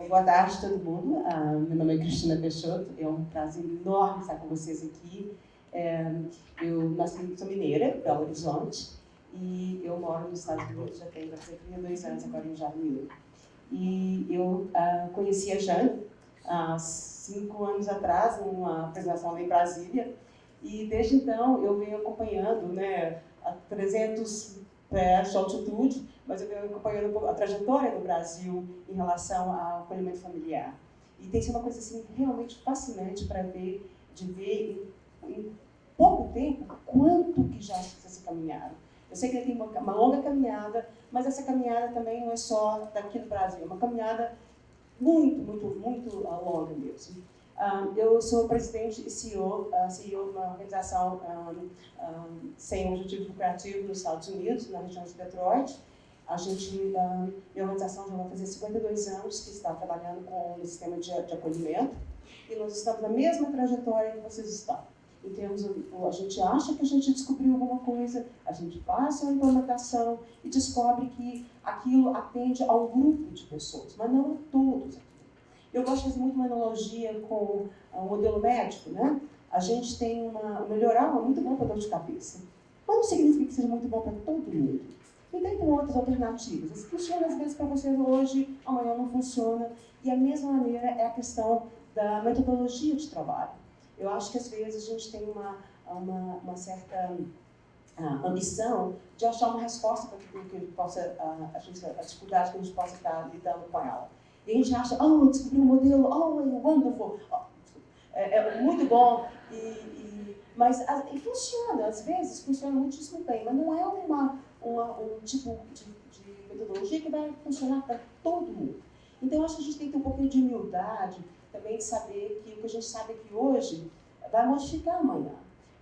Boa tarde a todo mundo. Meu nome é Cristina Peixoto. É um prazer enorme estar com vocês aqui. Eu sou mineira, Belo Horizonte, e eu moro nos Estados Unidos já tem 2 anos agora em janeiro. E eu conheci a Jane há 5 anos atrás, numa apresentação lá em Brasília, e desde então eu venho acompanhando, né, a 300 pés de altitude, mas eu venho acompanhando a trajetória do Brasil em relação ao acolhimento familiar. E tem sido uma coisa assim, realmente fascinante para ver em pouco tempo quanto que já se caminharam. Eu sei que tem uma longa caminhada, mas essa caminhada também não é só daqui do Brasil, é uma caminhada muito longa mesmo. Eu sou presidente e CEO de uma organização sem objetivo lucrativo nos Estados Unidos, na região de Detroit. Minha organização já vai fazer 52 anos que está trabalhando com o sistema de acolhimento, e nós estamos na mesma trajetória que vocês estão. A gente acha que a gente descobriu alguma coisa, a gente faz uma implementação e descobre que aquilo atende a um grupo de pessoas, mas não a todos. Eu gosto de fazer muito uma analogia com o modelo médico, né? A gente tem uma melhoral muito bom para dor de cabeça, mas não significa que seja muito bom para todo mundo. Então tem outras alternativas. Isso funciona às vezes para vocês hoje, amanhã não funciona. E a mesma maneira é a questão da metodologia de trabalho. Eu acho que às vezes a gente tem uma certa ambição de achar uma resposta para aquilo que a dificuldade que a gente possa estar lidando com ela. E a gente acha, descobri um modelo, wonderful, é muito bom, mas funciona, às vezes funciona muitíssimo bem, mas não é um tipo de metodologia que vai funcionar para todo mundo. Então, eu acho que a gente tem que ter um pouquinho de humildade, também de saber que o que a gente sabe aqui hoje vai modificar amanhã.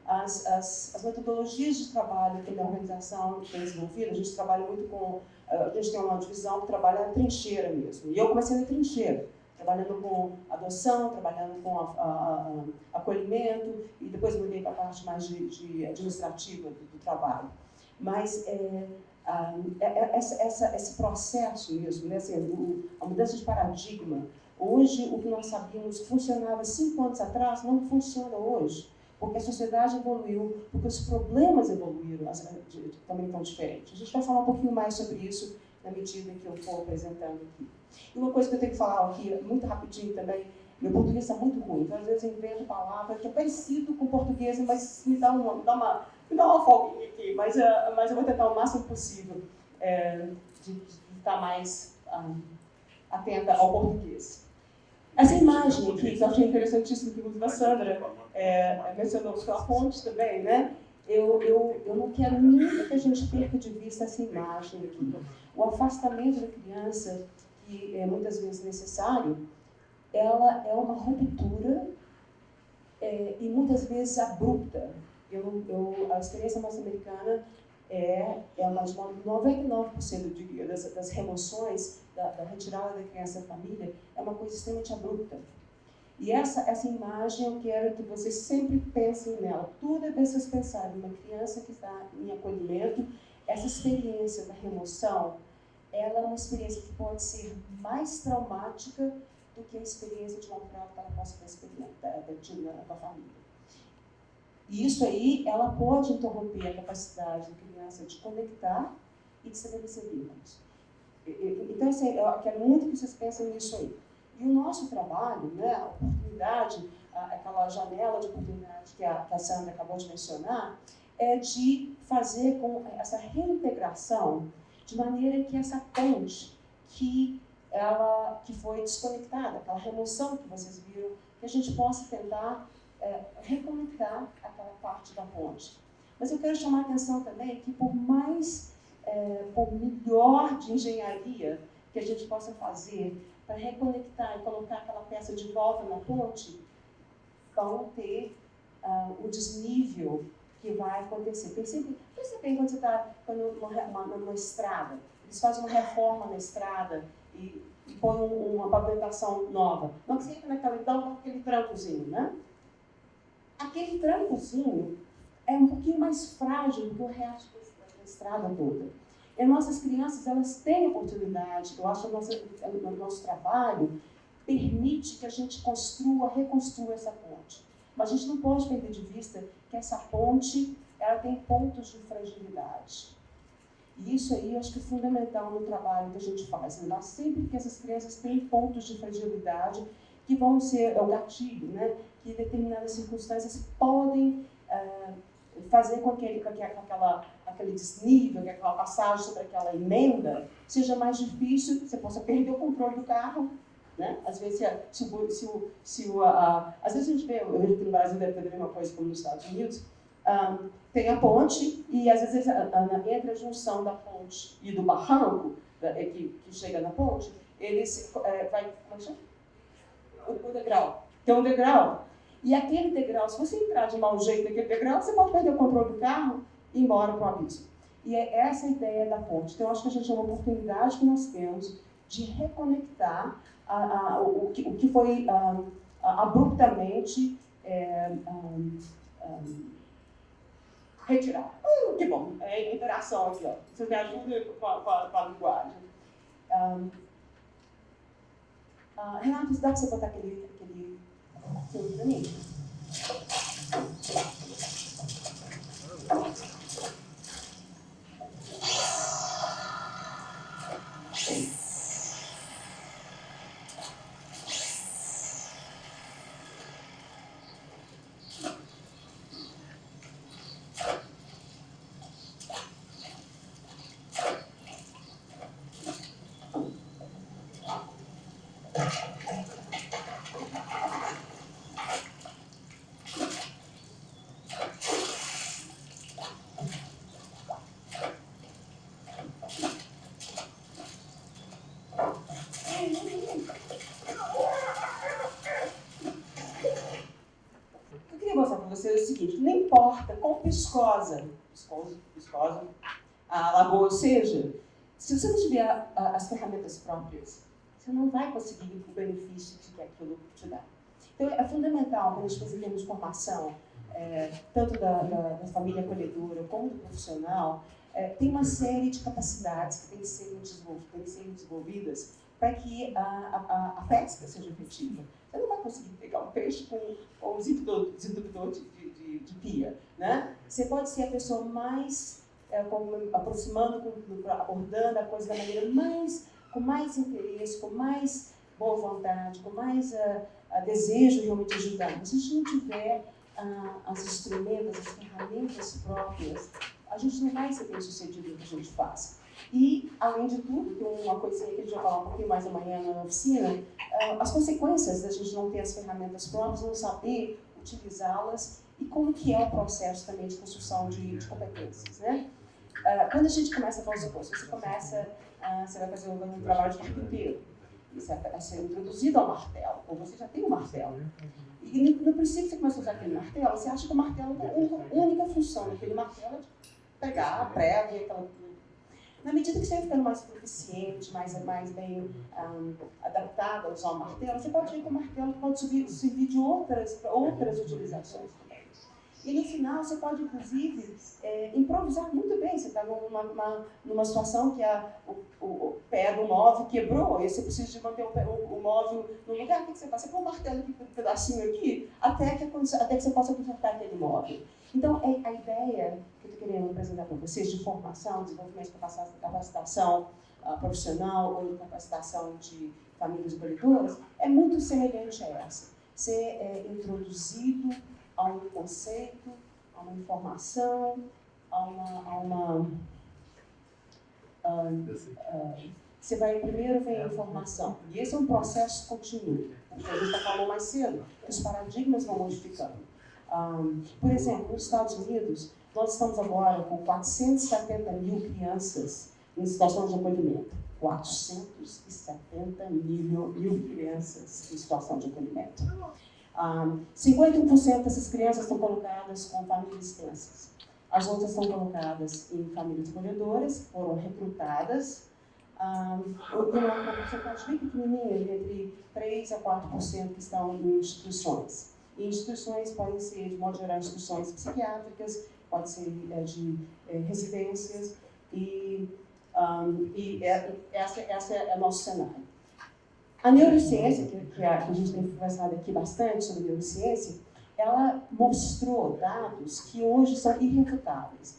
As metodologias de trabalho que a minha organização tem desenvolvido, a gente trabalha muito com... A gente tem uma divisão que trabalha na trincheira mesmo. E eu comecei na trincheira, trabalhando com adoção, trabalhando com acolhimento, e depois mudei para a parte mais de administrativa do trabalho. Mas esse processo mesmo, né, assim, a mudança de paradigma, hoje o que nós sabíamos que funcionava 5 anos atrás não funciona hoje, porque a sociedade evoluiu, porque os problemas evoluíram, também estão diferentes. A gente vai falar um pouquinho mais sobre isso na medida que eu for apresentando aqui. E uma coisa que eu tenho que falar aqui, muito rapidinho também, meu português está muito ruim, então às vezes eu invento palavras que é parecido com português, mas me dá uma folguinha aqui, mas eu vou tentar o máximo possível de estar mais atenta ao português. Essa imagem aqui, que eu achei interessantíssima, que inclusive a Sandra mencionou a ponte também, né? Eu não quero nunca que a gente perca de vista essa imagem aqui. O afastamento da criança, que é muitas vezes necessário, ela é uma ruptura e muitas vezes abrupta. A experiência norte-americana é uma de 99%, eu diria, das remoções, da retirada da criança da família, é uma coisa extremamente abrupta. E essa imagem eu quero que vocês sempre pensem nela. Toda vez que vocês pensarem em uma criança que está em acolhimento, essa experiência da remoção, ela é uma experiência que pode ser mais traumática do que a experiência de maltrato que ela possa ter com a família. E isso aí, ela pode interromper a capacidade da criança de conectar e de estabelecer vínculos. Então, assim, eu quero muito que vocês pensem nisso aí. E o nosso trabalho, né, a oportunidade, aquela janela de oportunidade que a Sandra acabou de mencionar, é de fazer com essa reintegração de maneira que essa ponte que foi desconectada, aquela remoção que vocês viram, que a gente possa tentar reconectar aquela parte da ponte. Mas eu quero chamar a atenção também que por melhor de engenharia que a gente possa fazer para reconectar e colocar aquela peça de volta na ponte, vão ter o desnível que vai acontecer. Pensa bem quando você está numa estrada, eles fazem uma reforma na estrada e põem uma pavimentação nova. Não que você entra aquele trancozinho, né? Aquele trancozinho é um pouquinho mais frágil do que o resto da estrada toda. E nossas crianças, elas têm oportunidade, eu acho que o nosso trabalho permite que a gente reconstrua essa ponte. Mas a gente não pode perder de vista que essa ponte, ela tem pontos de fragilidade. E isso aí eu acho que é fundamental no trabalho que a gente faz. Lembrar sempre que essas crianças têm pontos de fragilidade que vão ser o gatilho, né? Que determinadas circunstâncias podem fazer com que aquele desnível, que aquela passagem sobre aquela emenda seja mais difícil, você possa perder o controle do carro, né? Às vezes, às vezes a gente vê, eu vejo que no Brasil deve ter a mesma coisa como nos Estados Unidos, tem a ponte e às vezes entre a junção da ponte e do barranco que chega na ponte, eles como é que chama? O degrau. Tem um degrau. E aquele degrau, se você entrar de mau jeito naquele degrau, você pode perder o controle do carro e ir embora para o abismo. E é essa a ideia da ponte. Então, eu acho que a gente é uma oportunidade que nós temos de reconectar o que foi abruptamente retirado. Que bom, é interação aqui, ó. Vocês me ajudam com a linguagem. Renato, dá para você botar aquele filme para mim? Você é o seguinte, não importa quão viscosa a lagoa seja, se você não tiver as ferramentas próprias, você não vai conseguir o benefício que aquilo te dá. Então, é fundamental, quando nós fazemos formação, tanto da família acolhedora como do profissional, tem uma série de capacidades que têm que ser desenvolvidas para que a pesca seja efetiva. Você não vai conseguir pegar um peixe com um desentupidor de pia, né? Você pode ser a pessoa mais aproximando, abordando a coisa da maneira com mais interesse, com mais boa vontade, com mais desejo realmente de ajudar. Mas se a gente não tiver os instrumentos, as ferramentas próprias, a gente não vai ser bem sucedido no que a gente faz. E, além de tudo, tem uma coisinha que a gente vai falar um pouquinho mais amanhã na oficina, as consequências da gente não ter as ferramentas próprias, não saber utilizá-las e como que é o processo também de construção de competências, né? Quando a gente começa, vamos supor, se você começa, você vai fazer um trabalho de carpinteiro, você vai ser introduzido ao martelo, ou você já tem um martelo. E no princípio que você começa a usar aquele martelo, você acha que o martelo, a única função daquele martelo é de pegar a prega e aquela... Na medida que você vai ficando mais proficiente, mais bem adaptado a usar o martelo, você pode ver que o martelo pode servir de outras utilizações também. E no final, você pode, inclusive, improvisar muito bem. Você está numa situação que o pé do móvel quebrou e você precisa de manter o móvel no lugar. O que você faz? Você põe um martelo aqui, um pedacinho aqui, até que você possa consertar aquele móvel. Então, a ideia que eu estou querendo apresentar para vocês de formação, desenvolvimento de capacitação profissional ou de capacitação de famílias acolhedoras é muito semelhante a essa. Ser introduzido a um conceito, a uma informação, você vai primeiro ver a informação. E esse é um processo contínuo, porque a gente já falou mais cedo, que os paradigmas vão modificando. Por exemplo, nos Estados Unidos, nós estamos agora com 470 mil crianças em situação de acolhimento. 470 mil crianças em situação de acolhimento. 51% dessas crianças estão colocadas com famílias extensas. As outras estão colocadas em famílias acolhedoras, foram recrutadas. Uma porcentagem bem pequenininha, entre 3% a 4% que estão em instituições. E instituições podem ser, de modo geral, instituições psiquiátricas, pode ser de residências. E Essa é o nosso cenário. A neurociência, que a gente tem conversado aqui bastante sobre neurociência, ela mostrou dados que hoje são irrefutáveis.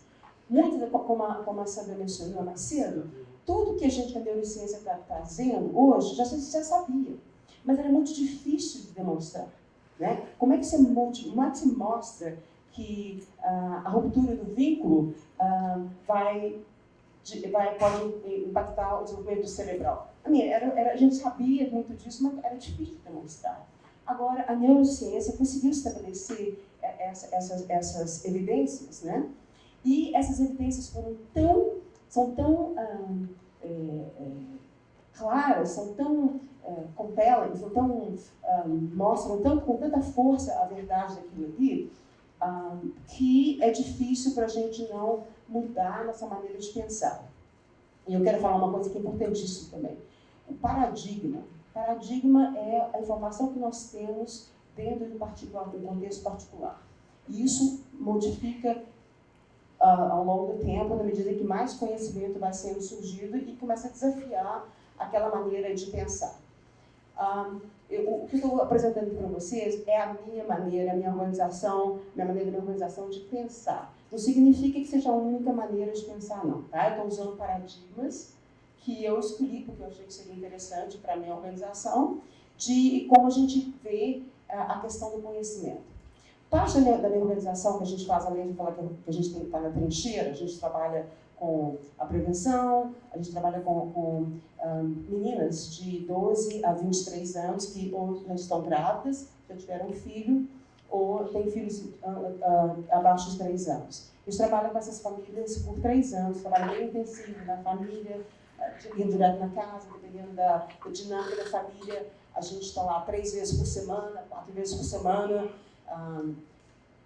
Muitas, como a Sandra mencionou mais cedo, tudo que a neurociência está trazendo hoje já sabia, mas era muito difícil de demonstrar. Né? Como é que se mostra que a ruptura do vínculo pode impactar o desenvolvimento cerebral? A gente sabia muito disso, mas era difícil de demonstrar. Agora, a neurociência conseguiu estabelecer essas evidências, né? E essas evidências são tão claras, são tão compelling, mostram com tanta força a verdade daquilo ali, que é difícil para a gente não mudar nossa maneira de pensar. E eu quero falar uma coisa que é importantíssima também. O paradigma. Paradigma é a informação que nós temos dentro do contexto particular. E isso modifica ao longo do tempo, na medida que mais conhecimento vai sendo surgido e começa a desafiar aquela maneira de pensar. O que eu estou apresentando para vocês é a minha maneira, a minha maneira de organização de pensar. Não significa que seja a única maneira de pensar, não. Tá? Eu estou usando paradigmas que eu escolhi, porque eu achei que seria interessante para a minha organização, de como a gente vê a questão do conhecimento. Parte da minha organização que a gente faz, além de falar que a gente tem que estar na trincheira, a gente trabalha com a prevenção, a gente trabalha com meninas de 12 a 23 anos que ou já estão grávidas, já tiveram um filho, ou têm filhos abaixo de 3 anos. A gente trabalha com essas famílias por 3 anos, trabalha bem intensivo na família, indo direto na casa, dependendo da dinâmica da família. A gente está lá 3 vezes por semana, 4 vezes por semana.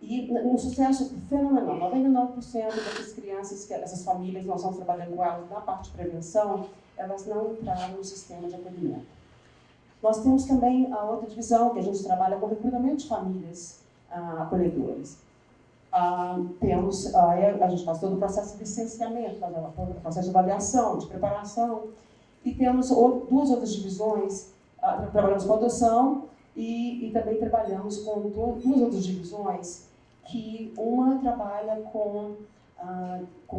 E um sucesso fenomenal. 99% dessas crianças, essas famílias, nós estamos trabalhando com elas na parte de prevenção, elas não entraram no sistema de acolhimento. Nós temos também a outra divisão, que a gente trabalha com recrutamento de famílias acolhedoras. A gente faz todo o processo de licenciamento, faz o processo de avaliação, de preparação. E temos 2 outras divisões, trabalhamos com adoção e também trabalhamos com 2 outras divisões, que uma trabalha com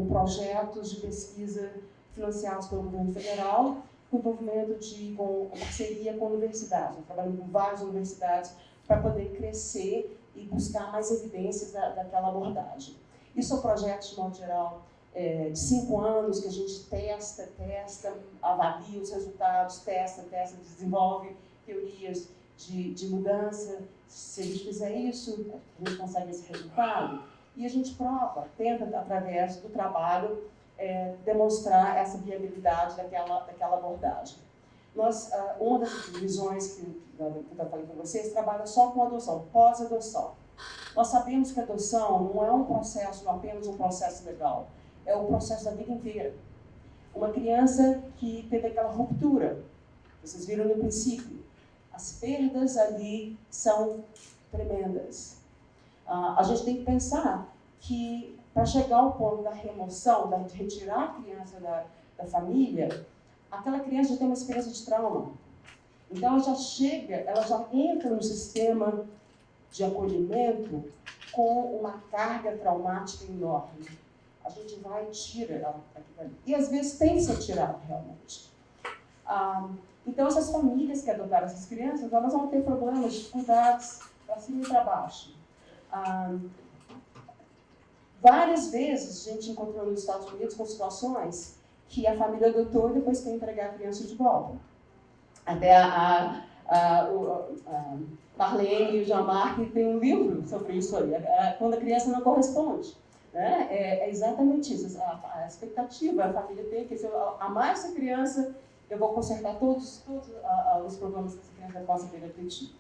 projetos de pesquisa financiados pelo governo federal, com envolvimento com parceria com universidades. Nós trabalhamos com várias universidades para poder crescer e buscar mais evidências daquela abordagem. Isso são projetos, de modo geral, de 5 anos, que a gente testa, avalia os resultados, testa, desenvolve teorias de mudança. Se a gente fizer isso, a gente consegue esse resultado. E a gente tenta, através do trabalho, demonstrar essa viabilidade daquela abordagem. Uma das divisões que eu falei para vocês trabalha só com adoção, pós-adoção. Nós sabemos que a adoção não é apenas um processo legal, é o processo da vida inteira. Uma criança que teve aquela ruptura, vocês viram no princípio, as perdas ali são tremendas. A gente tem que pensar que, para chegar ao ponto da remoção, de retirar a criança da família, aquela criança já tem uma experiência de trauma. Então, ela já entra no sistema de acolhimento com uma carga traumática enorme. A gente vai e tira ela daqui. E, às vezes, tem que ser tirado, realmente. Então, essas famílias que adotaram essas crianças, elas vão ter problemas, dificuldades para cima e para baixo. Várias vezes a gente encontrou nos Estados Unidos com situações que a família adotou e depois quer entregar a criança de volta. Até a Marlene e o Jean-Marc têm um livro sobre isso aí, quando a criança não corresponde. Né? É exatamente isso. A expectativa, a família tem que, se eu amar essa criança, eu vou consertar todos os problemas que essa criança possa ter tido.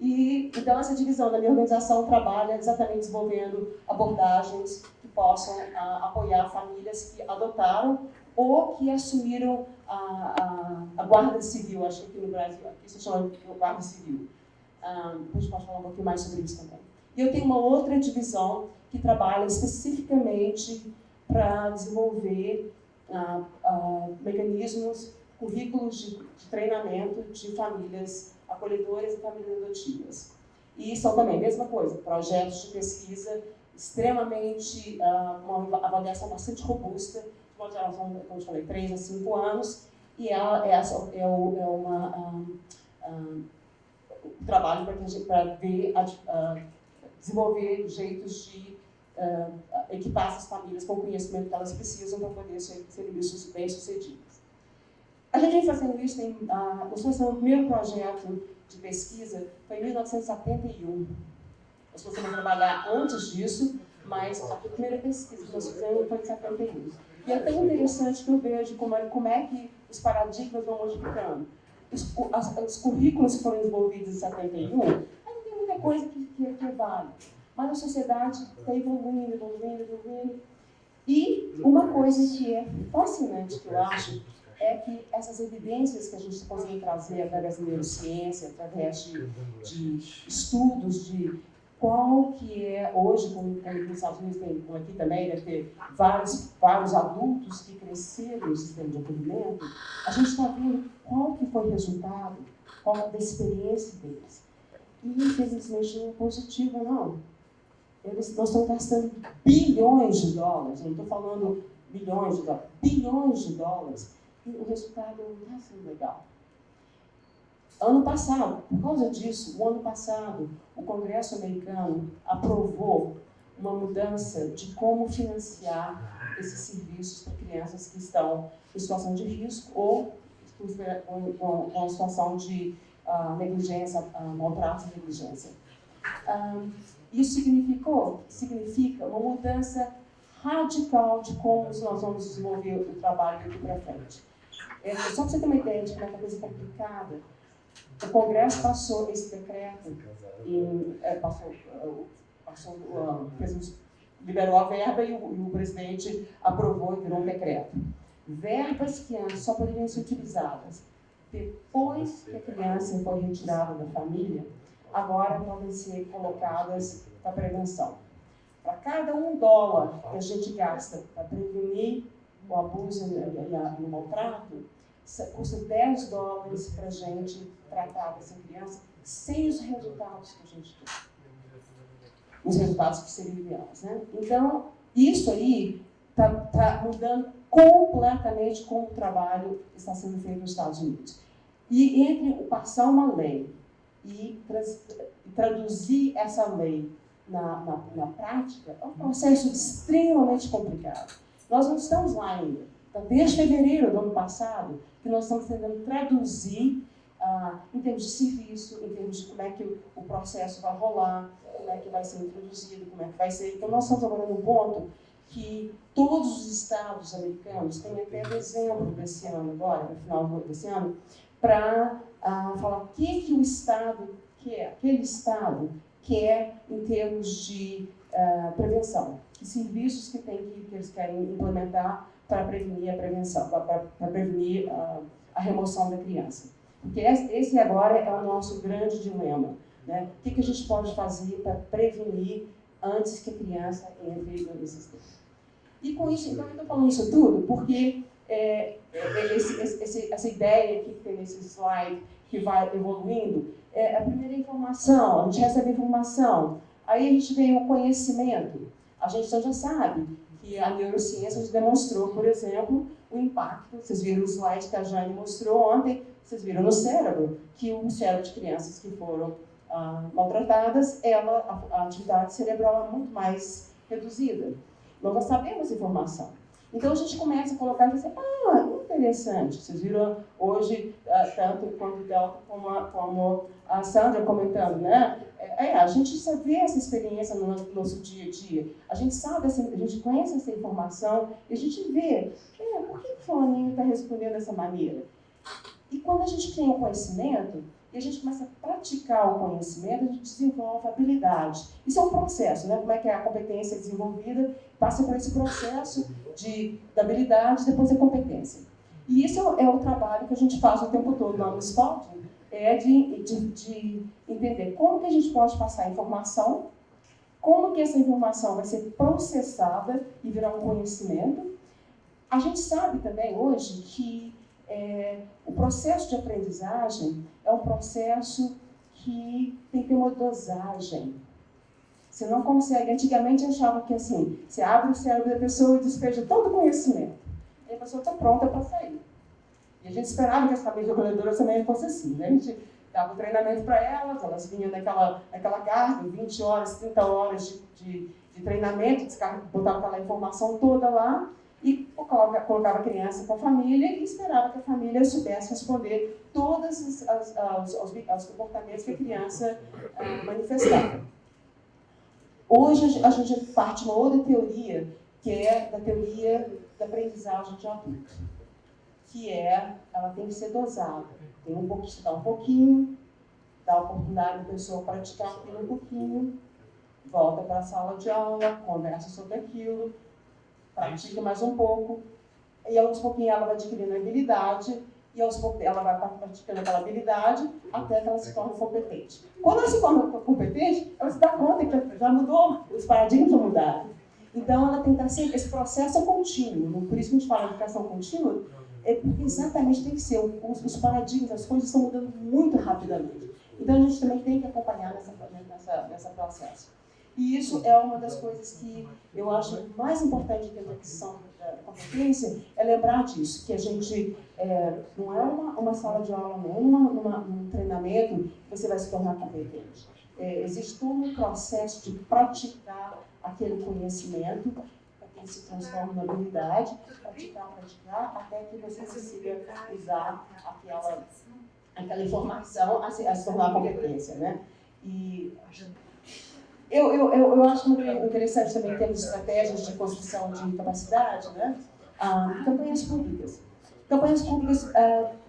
Então, essa divisão da minha organização trabalha exatamente desenvolvendo abordagens que possam apoiar famílias que adotaram ou que assumiram a guarda civil. Acho que aqui no Brasil, aqui se chama de guarda civil. A gente pode falar um pouquinho mais sobre isso também. E eu tenho uma outra divisão que trabalha especificamente para desenvolver mecanismos, currículos de treinamento de famílias acolhedoras e famílias adotivas. E são também a mesma coisa, projetos de pesquisa extremamente, uma avaliação bastante robusta, de uma geração, como eu falei, 3 a 5 anos, e um trabalho para desenvolver jeitos de equipar essas famílias com o conhecimento que elas precisam para poder serem bem-sucedidas. A gente vem fazendo isso, o meu projeto de pesquisa foi em 1971. Nós começamos a trabalhar antes disso, mas a primeira pesquisa que nós fizemos foi em 71. E é tão interessante que eu vejo como é que os paradigmas vão modificando. Os currículos que foram desenvolvidos em 71, ainda tem muita coisa que vale. Mas a sociedade está evoluindo. E uma coisa que é fascinante, que eu acho, é que essas evidências que a gente consegue trazer através da neurociência, através de estudos de qual que é, hoje, como nos Estados Unidos tem, como aqui também, deve ter vários adultos que cresceram no sistema de acolhimento, a gente está vendo qual que foi o resultado, qual da experiência deles. E, infelizmente, não é positivo, não. Nós estamos gastando bilhões de dólares, não estou falando milhões de dólares, bilhões de dólares, e o resultado não está sendo legal. Ano passado, por causa disso, o ano passado, o Congresso americano aprovou uma mudança de como financiar esses serviços para crianças que estão em situação de risco ou com a situação de negligência, maltrato e negligência. Isso significa uma mudança radical de como nós vamos desenvolver o trabalho daqui para frente. Só para você ter uma ideia de como é uma coisa complicada, o Congresso passou esse decreto, liberou a verba e o presidente aprovou e virou um decreto. Verbas que antes só poderiam ser utilizadas depois que a criança foi retirada da família, agora podem ser colocadas para prevenção. Para cada $1 que a gente gasta para prevenir o abuso e o maltrato, custa $10 para a gente tratar dessa criança sem os resultados que a gente tem. Os resultados que seriam ideais, né? Então, isso aí está mudando completamente como o trabalho está sendo feito nos Estados Unidos. E entre passar uma lei e traduzir essa lei na prática, é um processo extremamente complicado. Nós não estamos lá ainda. Então, desde fevereiro do ano passado, que nós estamos tentando traduzir em termos de serviço, em termos de como é que o processo vai rolar, como é que vai ser introduzido, como é que vai ser. Então, nós estamos agora num ponto que todos os estados americanos têm até dezembro desse ano, agora, no final desse ano, para falar o que o estado quer, aquele estado quer em termos de prevenção, que serviços que eles querem implementar para prevenir a prevenção, para prevenir a remoção da criança. Porque esse agora é o nosso grande dilema, né? O que a gente pode fazer para prevenir antes que a criança entre no sistema? E com isso, então, eu estou falando isso tudo porque essa ideia aqui que tem nesse slide, que vai evoluindo, é a primeira informação, a gente recebe informação, aí a gente vem o conhecimento. A gente já sabe que a neurociência demonstrou, por exemplo, o impacto, vocês viram o slide que a Jane mostrou ontem, vocês viram no cérebro, que o cérebro de crianças que foram maltratadas, a atividade cerebral é muito mais reduzida. Nós sabemos essa informação. Então a gente começa a colocar e dizer, interessante. Vocês viram hoje, tanto quanto o Delta como a Sandra comentando, né? A gente vê essa experiência no nosso dia a dia. A gente sabe, a gente conhece essa informação e a gente vê, por que o fulaninho está respondendo dessa maneira? E quando a gente tem o conhecimento, e a gente começa a praticar o conhecimento, a gente desenvolve habilidade. Isso é um processo, né? Como é que a competência é desenvolvida, passa por esse processo da habilidade, depois da competência. E isso é o trabalho que a gente faz o tempo todo lá no Spalding, de entender como que a gente pode passar a informação, como que essa informação vai ser processada e virar um conhecimento, A gente sabe também hoje que o processo de aprendizagem é um processo que tem que ter uma dosagem. Você não consegue. Antigamente achava que assim, você abre o cérebro da pessoa e despeja todo o conhecimento. E a pessoa está pronta para sair. E a gente esperava que as famílias acolhedoras também fossem assim, né? A gente dava o treinamento para elas vinham naquela carga, 20 horas, 30 horas de treinamento, botava aquela informação toda lá e colocava a criança com a família e esperava que a família soubesse responder todos os comportamentos que a criança manifestava. Hoje a gente parte de uma outra teoria, que é da teoria da aprendizagem de adulto, que ela tem que ser dosada. Tem se dá um pouquinho, dá a oportunidade da pessoa praticar aquilo um pouquinho, volta para a sala de aula, conversa sobre aquilo, pratica mais um pouco, e aos pouquinhos ela vai adquirindo habilidade, e aos poucos ela vai praticando aquela habilidade até que ela se torne competente. Quando ela se torna competente, ela se dá conta que já mudou, os paradigmas já mudaram. Então ela tem que estar sempre, esse processo é contínuo, por isso que a gente fala de educação contínua, porque exatamente tem que ser, os paradigmas, as coisas estão mudando muito rapidamente. Então a gente também tem que acompanhar nessa processo. E isso é uma das coisas que eu acho mais importante dentro da aquisição da competência, é lembrar disso, que a gente não é uma sala de aula, não é um treinamento que você vai se tornar competente. Existe todo um processo de praticar aquele conhecimento, para que ele se transforme na habilidade, praticar, até que você consiga usar aquela informação a se tornar competência, né? E eu acho muito interessante também termos estratégias de construção de capacidade, né? Campanhas públicas. Campanhas públicas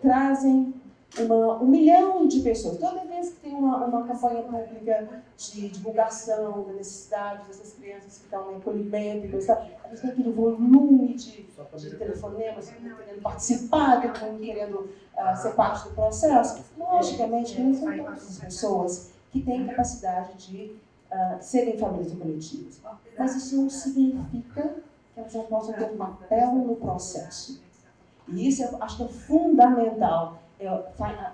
trazem 1 milhão de pessoas. Toda vez que tem uma campanha pública de divulgação da necessidade dessas crianças que estão em acolhimento, a gente tem aquele volume de telefonemas, querendo participar, querendo ser parte do processo. Logicamente, não são todas as pessoas que têm capacidade de serem famílias coletivas. Mas isso não significa que elas não possam ter um papel no processo. E isso eu acho que é fundamental,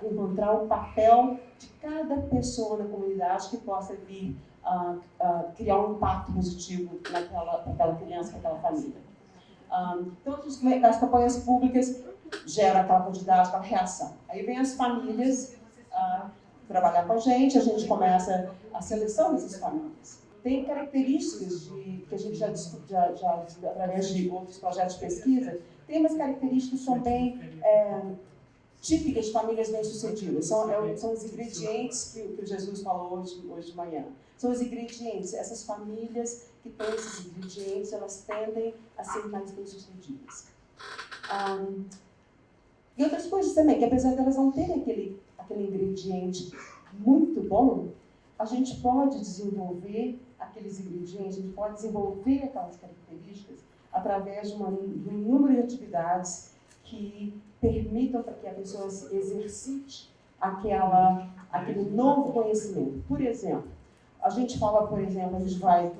encontrar o papel de cada pessoa na comunidade que possa vir criar um impacto positivo naquela criança, naquela família. Então, as campanhas públicas geram aquela quantidade, aquela reação. Aí vem as famílias trabalhar com a gente começa a seleção dessas famílias. Tem características que a gente já através de outros projetos de pesquisa, tem umas características que são bem típicas de famílias bem-sucedidas. São os ingredientes que o Jesus falou hoje de manhã. São os ingredientes, essas famílias que têm esses ingredientes, elas tendem a ser mais bem-sucedidas. E outras coisas também, que apesar delas não terem aquele ingrediente muito bom, a gente pode desenvolver aqueles ingredientes, a gente pode desenvolver aquelas características através de um número de atividades que permitam para que a pessoa exercite aquele novo conhecimento. Por exemplo, a gente vai,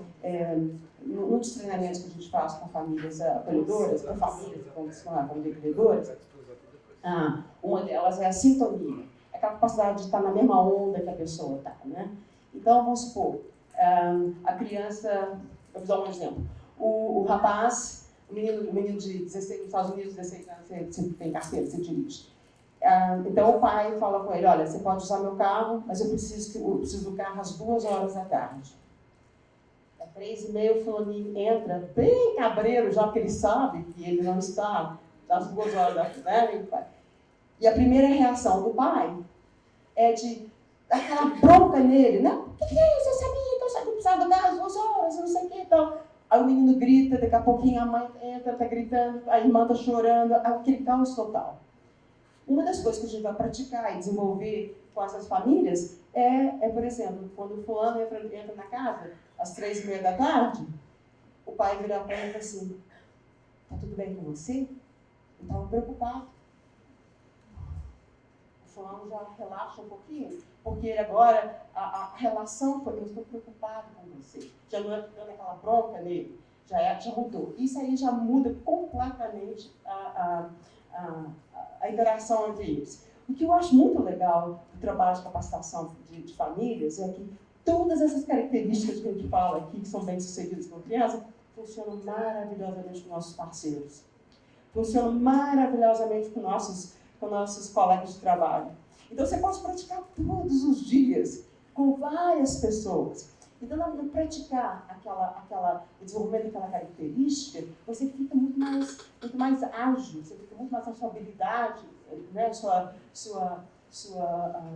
num dos treinamentos que a gente faz com famílias acolhedoras, vamos falar, famílias acolhedoras, uma delas é a sintonia, aquela capacidade de estar na mesma onda que a pessoa está, né? Então, vamos supor, a criança, eu vou dar um exemplo, o rapaz, o menino de 16, nos Estados Unidos, 16 anos, você tem carteira, você dirige. Então, o pai fala com ele, olha, você pode usar meu carro, mas eu preciso do carro às 2 horas da tarde. Às 3h30, o fulaninho entra, bem cabreiro, já porque ele sabe que ele não está às 2 horas da tarde, né? E a primeira reação do pai é de dar aquela bronca nele, né? O que é isso? Eu sabia que eu precisava do carro às 2 horas, não sei o que e tal. Aí o menino grita, daqui a pouquinho a mãe entra, está gritando, a irmã está chorando, aquele caos total. Uma das coisas que a gente vai praticar e desenvolver com essas famílias por exemplo, quando o fulano entra na casa, às 3h30 da tarde, o pai vira para ele e fala assim, tá tudo bem com você? Eu estava preocupado. O fulano já relaxa um pouquinho, porque ele agora, a relação foi, eu estou preocupado com você. Já não é dando aquela bronca nele, já mudou. Isso aí já muda completamente a interação entre eles. O que eu acho muito legal do trabalho de capacitação de famílias é que todas essas características que a gente fala aqui, que são bem-sucedidas com criança, funcionam maravilhosamente com nossos parceiros. Funcionam maravilhosamente com nossos colegas de trabalho. Então, você pode praticar todos os dias com várias pessoas. Então, no praticar o desenvolvimento daquela característica, você fica muito mais ágil, você fica muito mais a sua habilidade, né? sua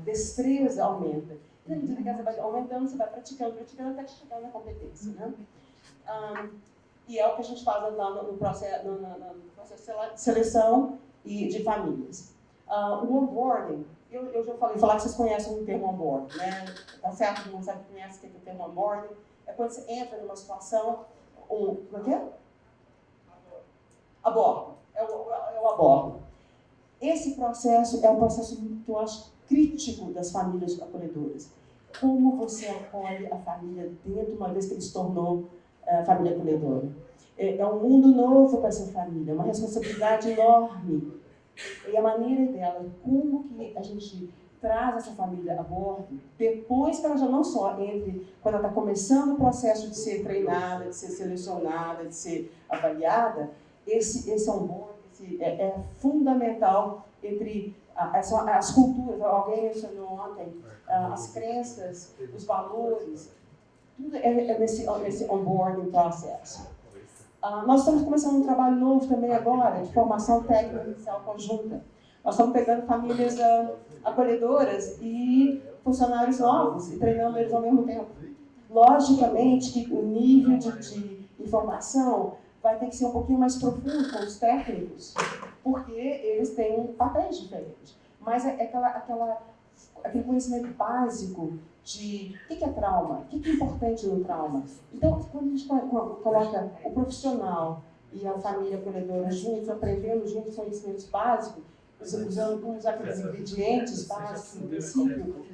destreza aumenta. E na medida que você vai aumentando, você vai praticando até chegar na competência. Né? E é o que a gente faz lá no processo de seleção e de famílias. O onboarding, eu já falei que vocês conhecem o termo onboarding, né? Tá certo? Todo mundo sabe que conhece o que é o termo onboarding. É quando você entra numa situação, como é que é? Abordo. É o abordo. Esse processo é um processo que eu acho crítico das famílias acolhedoras. Como você acolhe a família dentro, uma vez que ele se tornou família acolhedora? É um mundo novo para essa família, uma responsabilidade enorme. E a maneira dela, como que a gente traz essa família a bordo, depois que ela já não só entre, quando ela está começando o processo de ser treinada, de ser selecionada, de ser avaliada, esse onboard é fundamental entre as culturas, alguém mencionou ontem, as crenças, os valores, tudo é nesse onboarding processo. Nós estamos começando um trabalho novo também agora, de formação técnica inicial conjunta. Nós estamos pegando famílias acolhedoras e funcionários novos e treinando eles ao mesmo tempo. Logicamente que o nível de informação vai ter que ser um pouquinho mais profundo com os técnicos, porque eles têm papéis diferentes. Mas é aquele conhecimento básico de o que é trauma, o que é importante no trauma. Então, quando a gente coloca o profissional e a família acolhedora juntos, aprendendo juntos conhecimentos básicos, usando aqueles ingredientes básicos do princípio,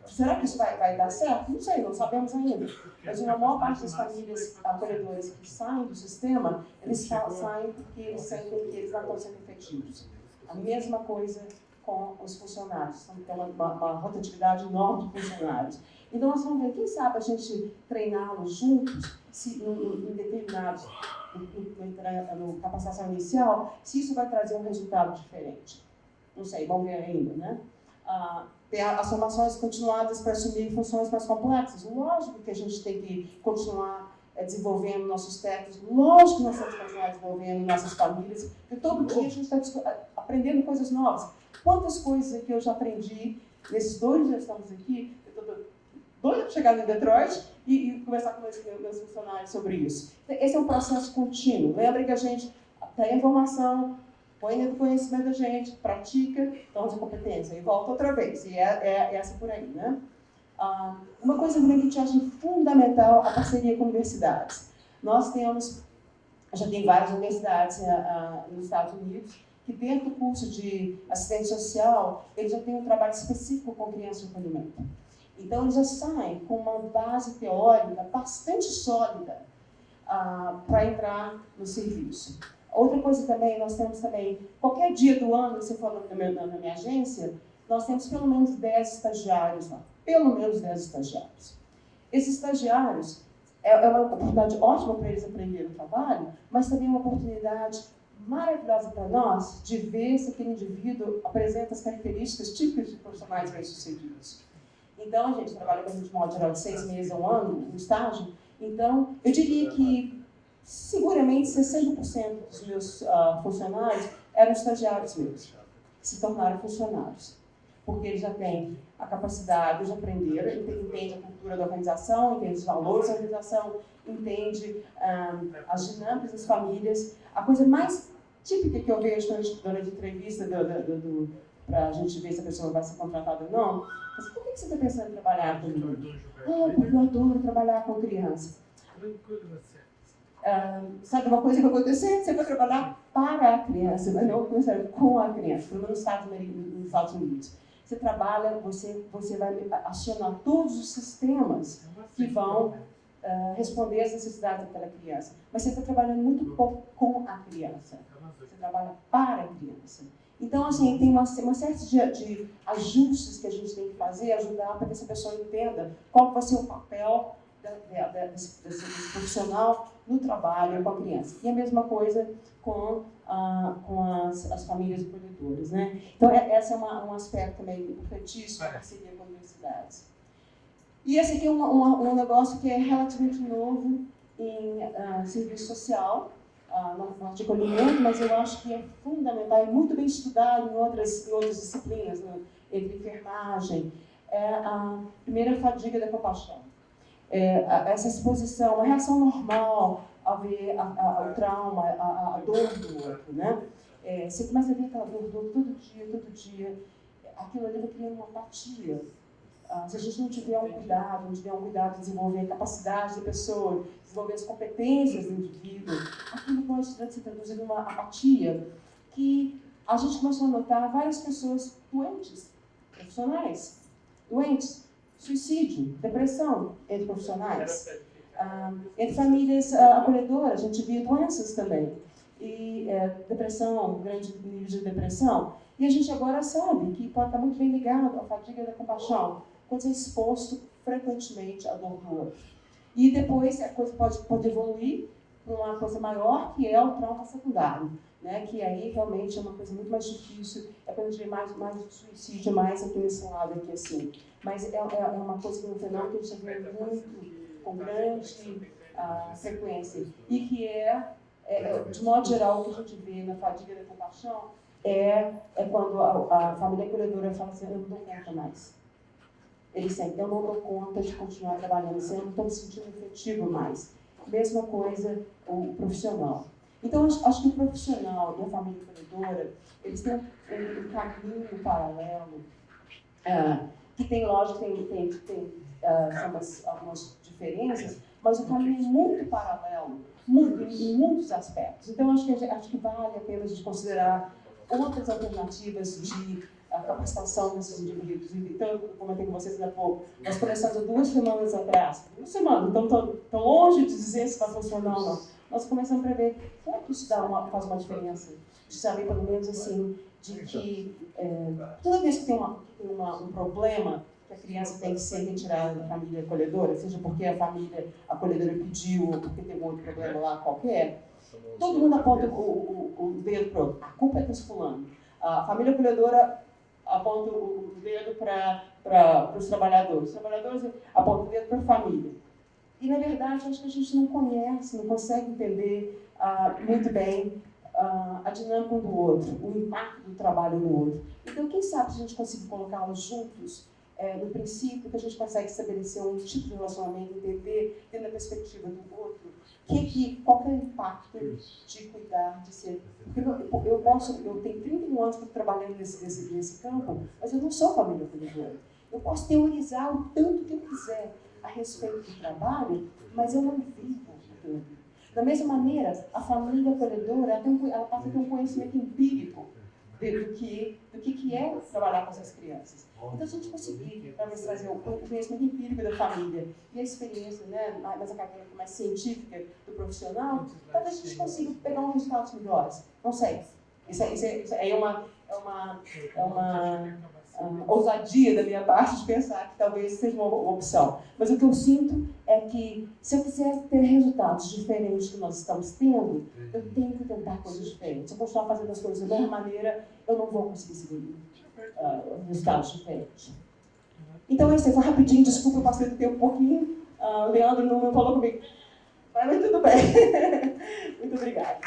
será que isso vai dar certo? Não sei, não sabemos ainda. Mas a maior parte das famílias acolhedoras que saem do sistema, eles saem porque eles sentem que eles não estão sendo efetivos. A mesma coisa com os funcionários. Então, tem uma rotatividade enorme de funcionários. Então, nós vamos ver, quem sabe a gente treiná-los juntos, em determinados, no capacitação inicial, se isso vai trazer um resultado diferente. Não sei, vamos ver ainda, né? Tem as formações continuadas para assumir funções mais complexas. Lógico que a gente tem que continuar desenvolvendo nossos técnicos, lógico que nós temos que continuar desenvolvendo nossas famílias, porque todo dia a gente está aprendendo coisas novas. Quantas coisas que eu já aprendi nesses 2 dias que estamos aqui, eu estou doida para chegar em Detroit e conversar com meus funcionários sobre isso. Esse é um processo contínuo. Lembra que a gente tem a informação, põe dentro do conhecimento da gente, pratica, torna a competência e volta outra vez. E é essa por aí, né? Uma coisa também que a gente acha fundamental, a parceria com universidades. Nós já tem várias universidades nos Estados Unidos, que dentro do curso de assistente social, eles já têm um trabalho específico com criança de acolhimento. Então, eles já saem com uma base teórica bastante sólida para entrar no serviço. Outra coisa também, nós temos também, qualquer dia do ano, você falou na minha agência, nós temos pelo menos 10 estagiários lá. Pelo menos 10 estagiários. Esses estagiários é uma oportunidade ótima para eles aprenderem o trabalho, mas também é uma oportunidade maravilhosa para nós de ver se aquele indivíduo apresenta as características típicas de profissionais bem-sucedidos. Então, a gente trabalha com a gente de modo geral de 6 meses a 1 ano no estágio. Então, eu diria que seguramente 60% dos meus funcionários eram estagiários meus, que se tornaram funcionários. Porque eles já têm a capacidade de aprender, entende a cultura da organização, entende os valores da organização, entende as dinâmicas das famílias. A coisa mais típica que eu vejo durante a entrevista para a gente ver se a pessoa vai ser contratada ou não, mas por que você está pensando em trabalhar comigo? Porque eu adoro trabalhar com criança. Sabe uma coisa que vai acontecer? Você vai trabalhar para a criança, mas não com a criança, pelo menos nos Estados Unidos. Você trabalha, você vai acionar todos os sistemas que vão responder às necessidades daquela criança. Mas você está trabalhando muito pouco com a criança. Você trabalha para a criança. Então, assim, tem uma série de ajustes que a gente tem que fazer, ajudar para que essa pessoa entenda qual vai ser o papel desse profissional no trabalho com a criança. E a mesma coisa com as famílias acolhedoras, né? Então, esse é um aspecto também importantíssimo da parceria com universidades. E esse aqui é um negócio que é relativamente novo em serviço social, no de acolhimento, mas eu acho que é fundamental, é muito bem estudado em outras disciplinas, entre enfermagem. É a primeira fadiga da compaixão. Essa exposição, uma reação normal a ver o trauma, a dor do outro, né? Você começa a ver aquela dor todo dia, aquilo ali vai criando uma apatia. Se a gente não tiver um cuidado de desenvolver a capacidade da pessoa, desenvolver as competências do indivíduo, aquilo pode se traduzir numa apatia que a gente começou a notar várias pessoas doentes, profissionais, doentes, suicídio, depressão entre profissionais, entre famílias acolhedoras, a gente via doenças também, e depressão, um grande nível de depressão, e a gente agora sabe que pode estar muito bem ligado à fadiga da compaixão, quando você é exposto frequentemente à dor do outro. E depois a coisa pode evoluir para uma coisa maior, que é o trauma secundário, né? Que aí realmente é uma coisa muito mais difícil, é quando a gente vê mais suicídio, mais aqui nesse lado aqui assim. Mas é uma coisa, um fenômeno que a gente vê muito, com grande frequência, e que de modo geral, o que a gente vê na fadiga da compaixão é quando a família acolhedora fala assim, eu não dou conta mais. Ele sente, eu não dou conta de continuar trabalhando assim, eu não estou me sentindo efetivo mais. Mesma coisa o profissional. Então, acho que o profissional e a família acolhedora, eles têm um caminho paralelo, que tem, lógico, tem algumas diferenças, mas o caminho é muito paralelo, em muitos aspectos. Então, acho que vale a pena a gente considerar outras alternativas de a capacitação desses indivíduos. Então, eu comentei com vocês há pouco, nós começamos há 2 semanas atrás, 2 semanas, então estou longe de dizer se vai funcionar ou não. Nós começamos a prever, será que isso faz uma diferença? De saber, pelo menos assim, de que toda vez que tem um problema, que a criança tem que ser retirada da família acolhedora, seja porque a família acolhedora pediu ou porque tem um outro problema lá qualquer, todo mundo aponta o dedo para o outro. A culpa é dos fulano. A família acolhedora aponta o dedo para os trabalhadores apontam o dedo para a família. E, na verdade, acho que a gente não conhece, não consegue entender muito bem a dinâmica um do outro, o impacto do trabalho no outro. Então, quem sabe se a gente conseguir colocá-los juntos, no princípio, que a gente consegue estabelecer um tipo de relacionamento, entender, tendo a perspectiva do outro, qual é o impacto de cuidar, de ser... Porque eu tenho 31 anos trabalhando nesse campo, mas eu não sou família acolhedora. Eu posso teorizar o tanto que eu quiser a respeito do trabalho, mas eu não vivo tudo. Da mesma maneira, a família acolhedora ela passa a ter um conhecimento empírico do que é trabalhar com essas crianças. Então, se a gente conseguir talvez trazer o conhecimento empírico da família e a experiência, né, mais acadêmica, mais científica do profissional, talvez a gente consiga pegar uns resultados melhores. Não sei. Isso é uma ousadia da minha parte de pensar que talvez seja uma opção. Mas o que eu sinto é que, se eu quiser ter resultados diferentes do que nós estamos tendo, eu tenho que tentar coisas diferentes. Se eu continuar fazendo as coisas da mesma maneira, eu não vou conseguir seguir resultados diferentes. Então, isso aí foi rapidinho, desculpa, eu passei do tempo um pouquinho. O Leandro não falou comigo, mas tudo bem. Muito obrigada.